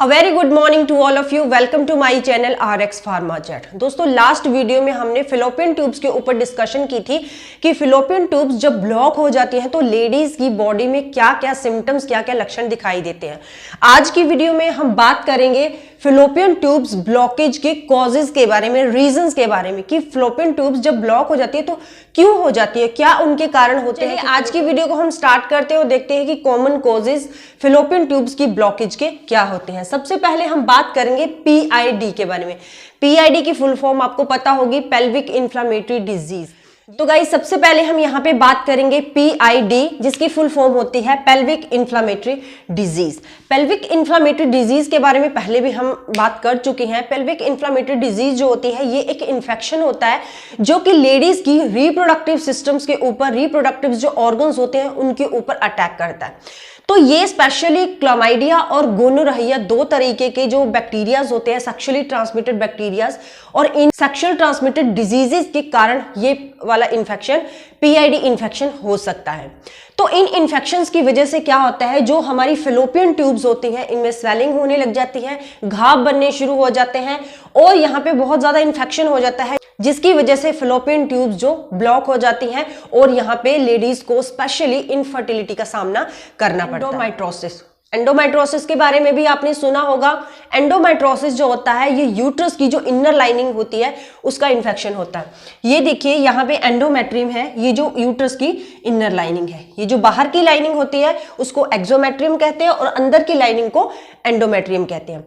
A very good morning to all of you. Welcome to my channel RX Pharma Chat। दोस्तों, last video में हमने fallopian tubes के ऊपर discussion की थी कि फिलोपियन ट्यूब्स जब ब्लॉक हो जाती हैं तो लेडीज की बॉडी में क्या क्या सिम्टम्स, क्या क्या लक्षण दिखाई देते हैं। आज की वीडियो में हम बात करेंगे फिलोपियन ट्यूब्स ब्लॉकेज के कॉजेज के बारे में, रीजंस के बारे में कि फिलोपियन ट्यूब्स जब ब्लॉक हो जाती है तो क्यों हो जाती है, क्या उनके कारण होते हैं। आज की वीडियो को हम स्टार्ट करते हैं और देखते हैं कि कॉमन कॉजेज फिलोपियन ट्यूब्स की ब्लॉकेज के क्या होते हैं। सबसे पहले हम बात करेंगे PID के बारे में। PID की फुल फॉर्म आपको पता होगी, पेल्विक इन्फ्लेमेटरी डिजीज। तो गाइस, सबसे पहले हम यहाँ पे बात करेंगे PID, जिसकी फुल फॉर्म होती है pelvic inflammatory disease. Pelvic inflammatory disease के बारे में पहले भी हम बात कर चुके हैं। पेल्विक इन्फ्लेमेटरी डिजीज जो होती है ये एक इन्फेक्शन होता है जो कि लेडीज की रिप्रोडक्टिव सिस्टम्स के ऊपर, रिप्रोडक्टिव जो ऑर्गन्स होते हैं उनके ऊपर अटैक करता है। तो ये स्पेशली क्लामाइडिया और गोनोरहिया दो तरीके के जो बैक्टीरियाज होते हैं, सेक्सुअली ट्रांसमिटेड बैक्टीरियाज, और इन सेक्सुअल ट्रांसमिटेड डिजीजेस के कारण ये वाला इन्फेक्शन PID इन्फेक्शन हो सकता है। तो इन इन्फेक्शंस की वजह से क्या होता है, जो हमारी फिलोपियन ट्यूब्स होती हैं इनमें स्वेलिंग होने लग जाती है, घाव बनने शुरू हो जाते हैं और यहाँ पे बहुत ज्यादा इन्फेक्शन हो जाता है, जिसकी वजह से फिलोपियन ट्यूब्स जो ब्लॉक हो जाती हैं और यहाँ पे लेडीज को स्पेशली इनफर्टिलिटी का सामना करना पड़ता है। एंडोमेट्रोसिस, एंडोमेट्रोसिस के बारे में भी आपने सुना होगा। एंडोमेट्रोसिस जो होता है ये यूट्रस की जो इनर लाइनिंग होती है उसका इन्फेक्शन होता है। ये देखिए यहाँ पे एंडोमेट्रियम है, ये जो यूट्रस की इनर लाइनिंग है, ये जो बाहर की लाइनिंग होती है उसको एक्सोमेट्रियम कहते हैं और अंदर की लाइनिंग को एंडोमेट्रियम कहते हैं।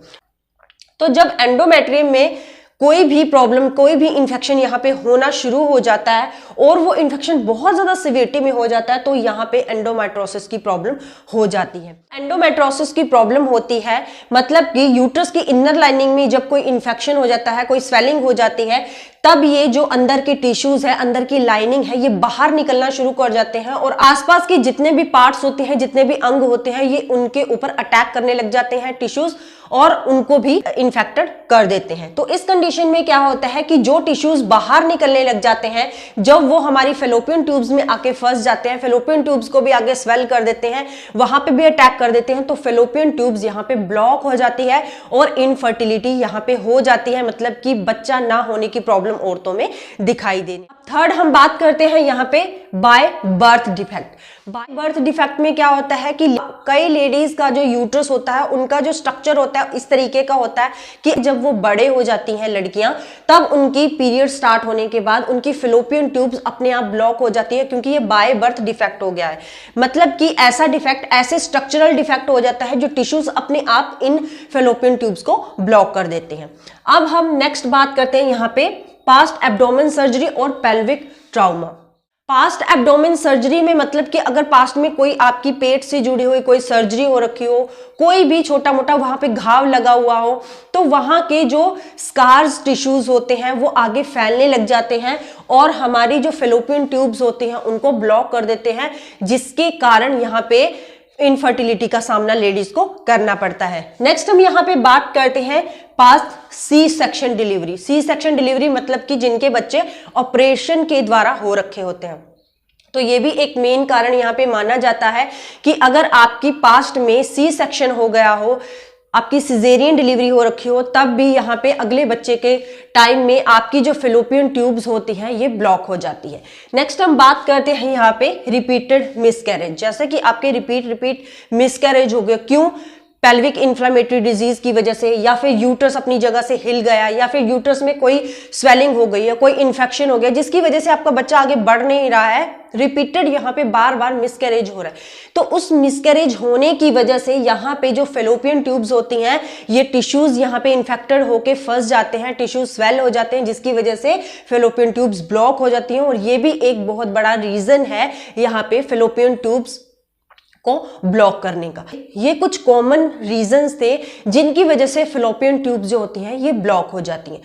तो जब एंडोमेट्रियम में कोई भी प्रॉब्लम, कोई भी इन्फेक्शन यहाँ पे होना शुरू हो जाता है और वो इन्फेक्शन बहुत ज्यादा सिवियरिटी में हो जाता है तो यहाँ पे एंडोमेट्रोसिस की प्रॉब्लम हो जाती है। एंडोमेट्रोसिस की प्रॉब्लम होती है मतलब कि यूट्रस की इनर लाइनिंग में जब कोई इन्फेक्शन हो जाता है, कोई स्वेलिंग हो जाती है, तब ये जो अंदर के टिश्यूज है, अंदर की लाइनिंग है, ये बाहर निकलना शुरू कर जाते हैं और आसपास के जितने भी पार्ट्स होते हैं, जितने भी अंग होते हैं, ये उनके ऊपर अटैक करने लग जाते हैं टिश्यूज और उनको भी इन्फेक्टेड कर देते हैं। तो इस कंडीशन में क्या होता है कि जो टिश्यूज बाहर निकलने लग जाते हैं, जब वो हमारी फेलोपियन ट्यूब्स में आके फंस जाते हैं, फेलोपियन ट्यूब्स को भी आगे स्वेल कर देते हैं, वहां पे भी अटैक कर देते हैं, तो फेलोपियन ट्यूब्स यहाँ पे ब्लॉक हो जाती है और इनफर्टिलिटी यहाँ पे हो जाती है, मतलब कि बच्चा ना होने की प्रॉब्लम औरतों में दिखाई देने। थर्ड हम बात करते हैं यहाँ पे by birth defect. By birth defect में क्या होता है कि कई लेडीज का जो यूट्रस होता है उनका जो स्ट्रक्चर होता है इस तरीके का होता है कि जब वो बड़े हो जाती हैं लड़कियां, तब उनकी पीरियड स्टार्ट होने के बाद उनकी फिलोपियन ट्यूब्स अपने आप ब्लॉक हो जाती है, क्योंकि ये बाय बर्थ डिफेक्ट हो गया है। मतलब कि ऐसा डिफेक्ट, ऐसे स्ट्रक्चरल डिफेक्ट हो जाता है जो टिश्यूज अपने आप इन फिलोपियन ट्यूब्स को ब्लॉक कर देते हैं। अब हम नेक्स्ट बात करते हैं यहाँ पे पास्ट एब्डोमेन सर्जरी और pelvic trauma. Past abdomen surgery में मतलब कि अगर पास्ट में कोई आपकी पेट से जुड़ी हुई कोई सर्जरी हो रखी हो, कोई भी छोटा मोटा वहां पे घाव लगा हुआ हो, तो वहां के जो स्कार्स टिश्यूज होते हैं वो आगे फैलने लग जाते हैं और हमारी जो फिलोपियन ट्यूब्स होती हैं उनको ब्लॉक कर देते हैं, जिसके कारण यहाँ पे इनफर्टिलिटी का सामना लेडीज को करना पड़ता है। नेक्स्ट हम यहाँ पे बात करते हैं past C section delivery. C section delivery मतलब कि जिनके बच्चे ऑपरेशन के द्वारा हो रखे होते हैं। तो ये भी एक मेन कारण यहाँ पे माना जाता है कि अगर आपकी पास्ट में सी सेक्शन हो गया हो, आपकी सिजेरियन डिलीवरी हो रखी हो, तब भी यहाँ पे अगले बच्चे के टाइम में आपकी जो फिलोपियन ट्यूब्स होती हैं ये ब्लॉक हो जाती है। नेक्स्ट हम बात करते हैं यहाँ पे रिपीटेड मिसकैरेज। जैसे कि आपके रिपीट मिसकैरेज हो गए, क्यों? पेल्विक इन्फ्लेमेटरी डिजीज की वजह से, या फिर यूट्रस अपनी जगह से हिल गया, या फिर यूट्रस में कोई स्वेलिंग हो गई है, कोई इन्फेक्शन हो गया जिसकी वजह से आपका बच्चा आगे बढ़ नहीं रहा है। रिपीटेड यहाँ पे बार बार मिसकैरेज हो रहा है, तो उस मिसकैरेज होने की वजह से यहाँ पे जो फेलोपियन ट्यूब्स होती हैं ये टिश्यूज यहाँ पे इन्फेक्टेड होके फंस जाते हैं, टिश्यूज स्वेल हो जाते हैं, जिसकी वजह से फेलोपियन ट्यूब्स ब्लॉक हो जाती हैं और ये भी एक बहुत बड़ा रीजन है यहाँ पे फेलोपियन ट्यूब्स को ब्लॉक करने का। ये कुछ कॉमन रीजंस थे जिनकी वजह से फिलोपियन ट्यूब्स जो होती हैं ये ब्लॉक हो जाती हैं।